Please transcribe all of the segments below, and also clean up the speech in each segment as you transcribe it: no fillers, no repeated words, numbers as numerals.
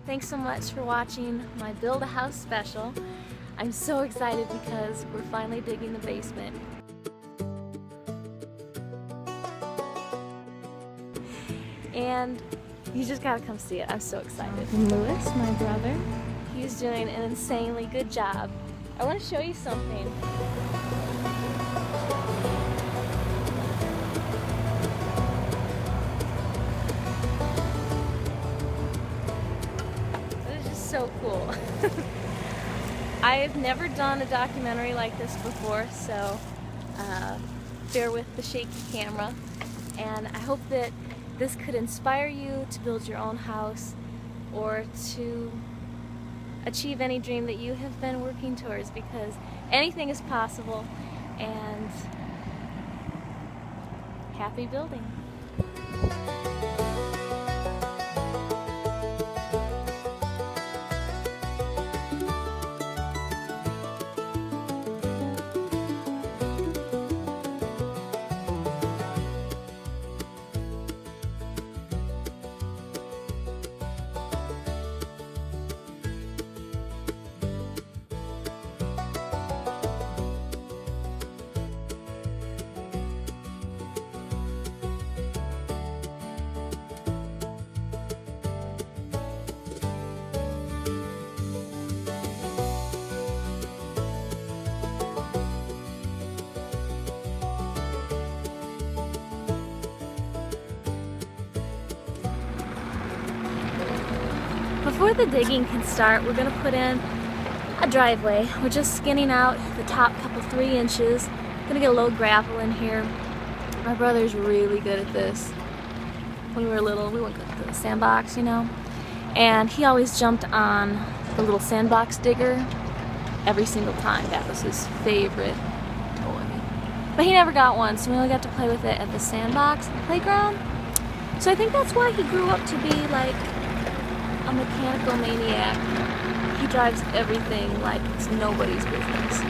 Thanks so much for watching my Build a House special. I'm so excited because we're finally digging the basement. And you just gotta come see it. I'm so excited. And Lewis, my brother, he's doing an insanely good job. I want to show you something. So cool. I've never done a documentary like this before, so bear with the shaky camera, and I hope that this could inspire you to build your own house or to achieve any dream that you have been working towards, because anything is possible. And happy building. Before the digging can start, we're going to put in a driveway. We're just skinning out the top couple 3 inches. Gonna get a little gravel in here. My brother's really good at this. When we were little, we went to the sandbox, you know, and he always jumped on the little sandbox digger every single time. That was his favorite toy. But he never got one, so we only got to play with it at the sandbox playground. So I think that's why he grew up to be like a mechanical maniac. He drives everything like it's nobody's business.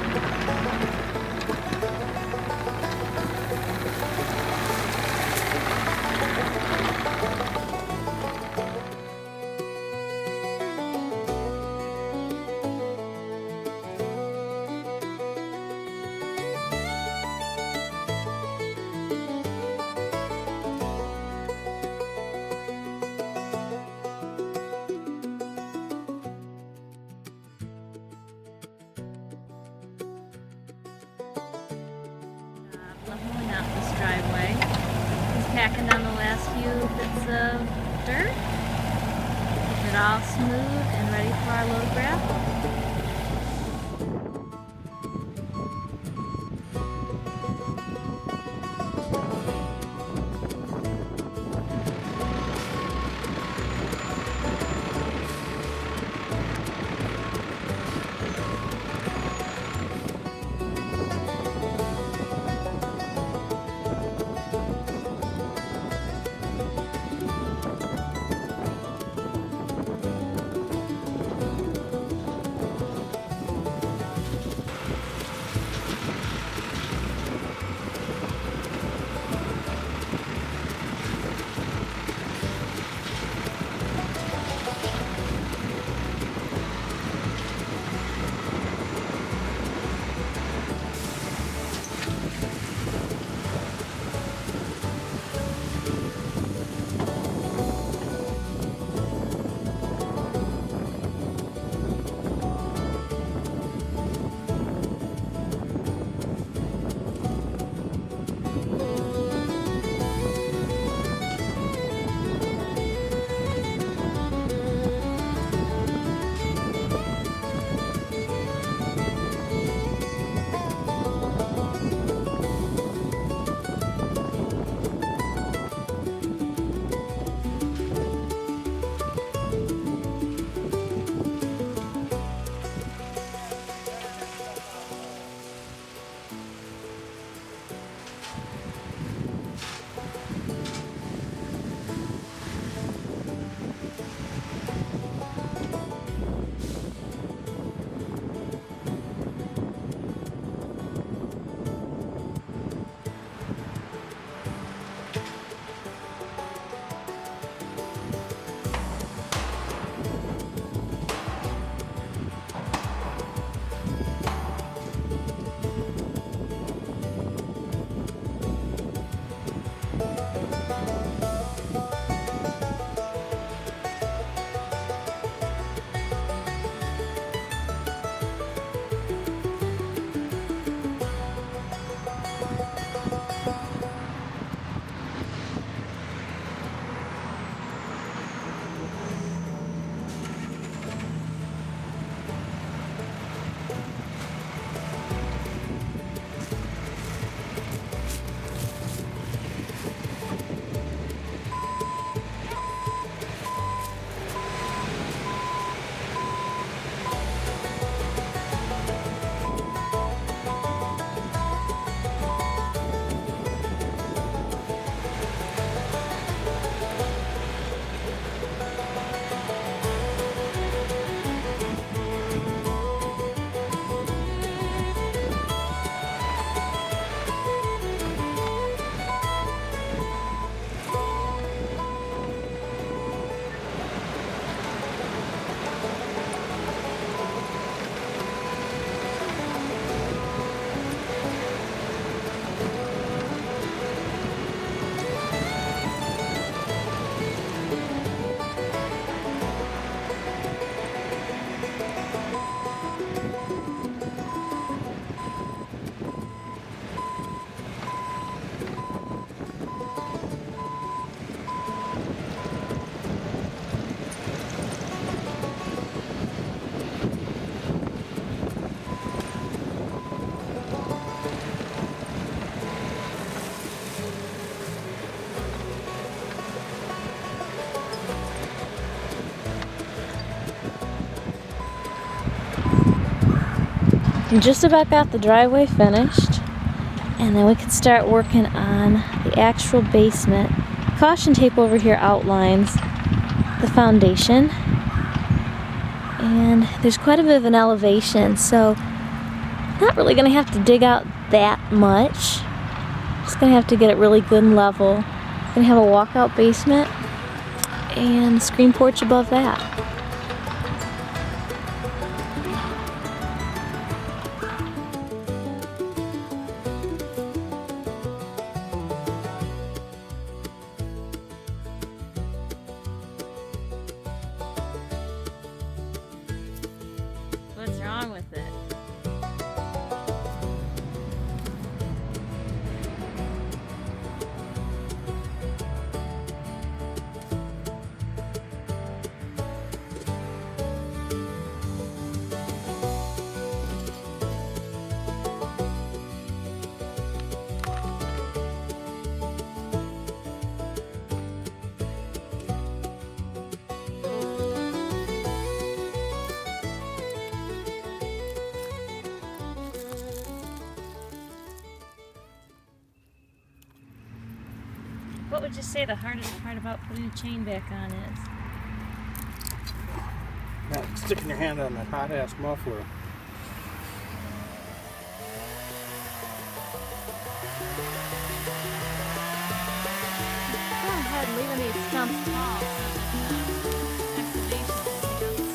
Leveling out this driveway. He's packing down the last few bits of dirt. Get it all smooth and ready for our load gravel. We just about got the driveway finished, and then we can start working on the actual basement. Caution tape over here outlines the foundation, and there's quite a bit of an elevation, so not really going to have to dig out that much. Just going to have to get it really good and level. Going to have a walkout basement and a screen porch above that. What's wrong with it? What would you say the hardest part about putting a chain back on is? Sticking your hand on that hot-ass muffler. Go ahead, leaving these stumps tall so that excavation can take out the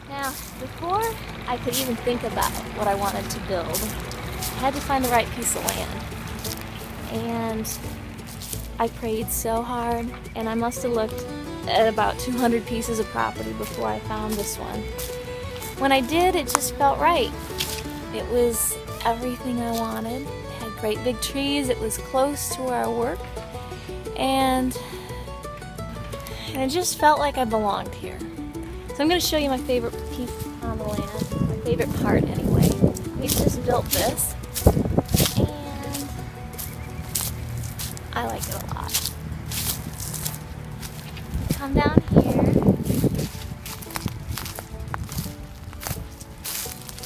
Now, before I could even think about what I wanted to build, I had to find the right piece of land. And I prayed so hard, and I must have looked at about 200 pieces of property before I found this one. When I did, it just felt right. It was everything I wanted. It had great big trees, it was close to where I work, and it just felt like I belonged here. So I'm going to show you my favorite piece on the land, my favorite part anyway. We just built this, and I like it a lot. Come down here,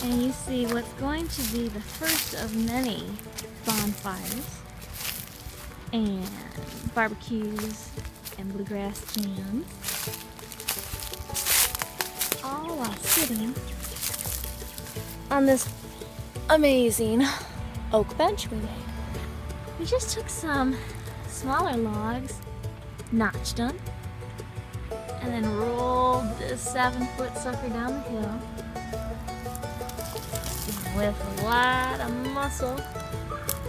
and you see what's going to be the first of many bonfires, and barbecues, and bluegrass jams. All while sitting on this amazing oak bench we made. We just took some smaller logs, notched them, and then rolled this 7-foot sucker down the hill with a lot of muscle.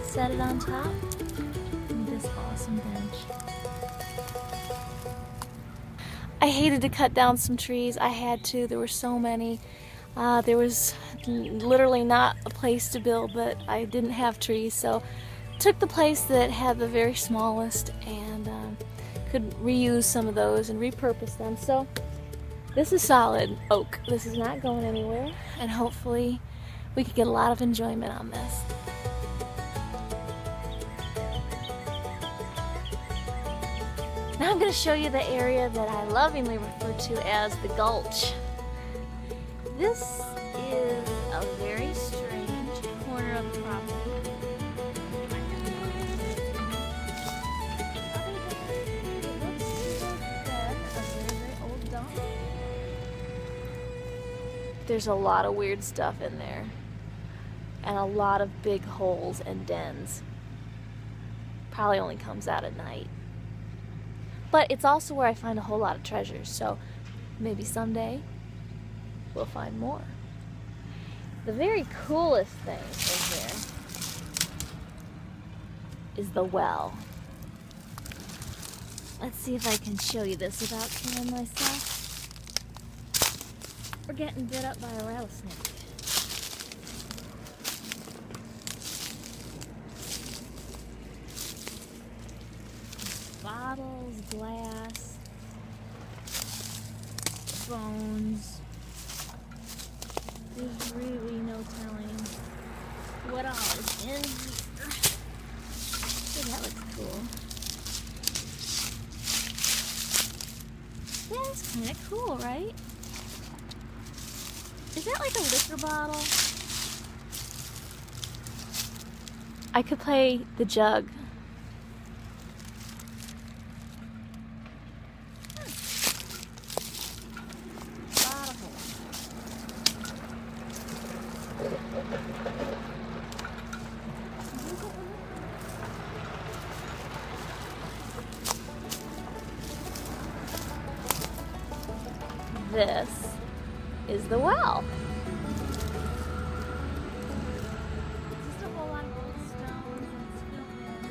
Set it on top of this awesome bench. I hated to cut down some trees. I had to. There were so many. There was literally not a place to build, but I didn't have trees, so took the place that had the very smallest and could reuse some of those and repurpose them. So this is solid oak. This is not going anywhere, and hopefully we could get a lot of enjoyment on this. Now I'm going to show you the area that I lovingly refer to as the Gulch. This is a very strange corner of the property. There's a lot of weird stuff in there, and a lot of big holes and dens. Probably only comes out at night. But it's also where I find a whole lot of treasures, so maybe someday we'll find more. The very coolest thing in here is the well. Let's see if I can show you this without killing myself or getting bit up by a rattlesnake. Bottles, glass, bones. There's really no telling what all is in here. Oh, that looks cool. That's kind of cool, right? Is that like a liquor bottle? I could play the jug. This is the well. Just a whole lot of old stones and filled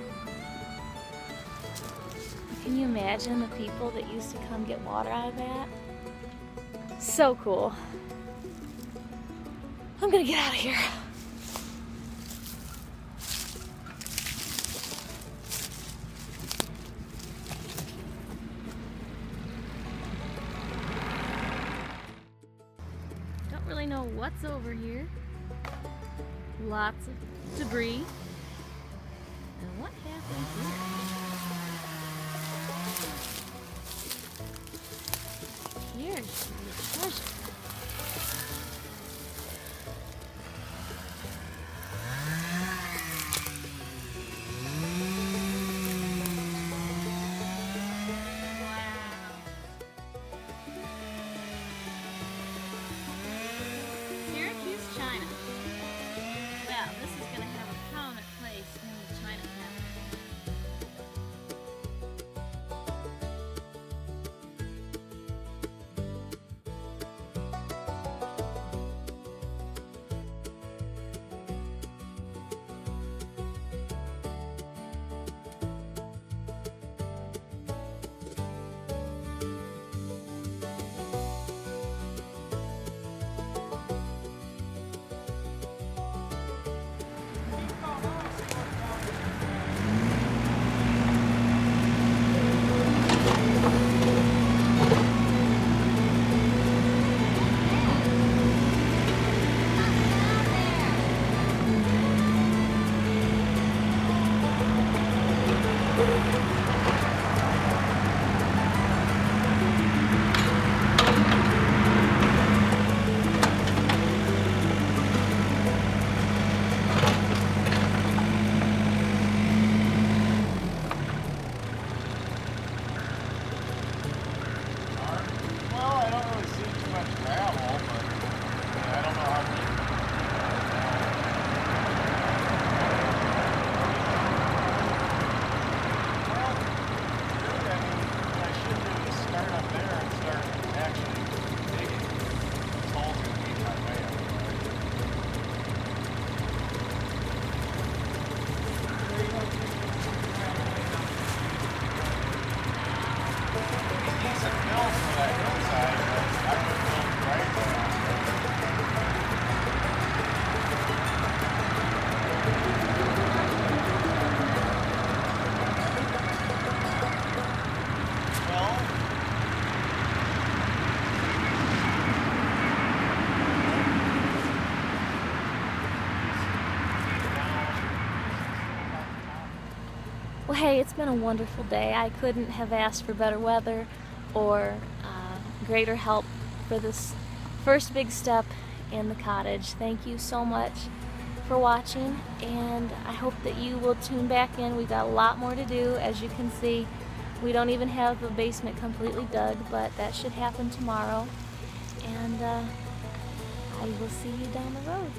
in. Can you imagine the people that used to come get water out of that? So cool. I'm gonna get out of here. Don't really know what's over here. Lots of debris. And what happened here? Here's the treasure. China. Well, this is going to have a prominent place in the China cabinet. Well, hey, it's been a wonderful day. I couldn't have asked for better weather or greater help for this first big step in the cottage. Thank you so much for watching, and I hope that you will tune back in. We've got a lot more to do. As you can see, we don't even have the basement completely dug, but that should happen tomorrow, and I will see you down the road.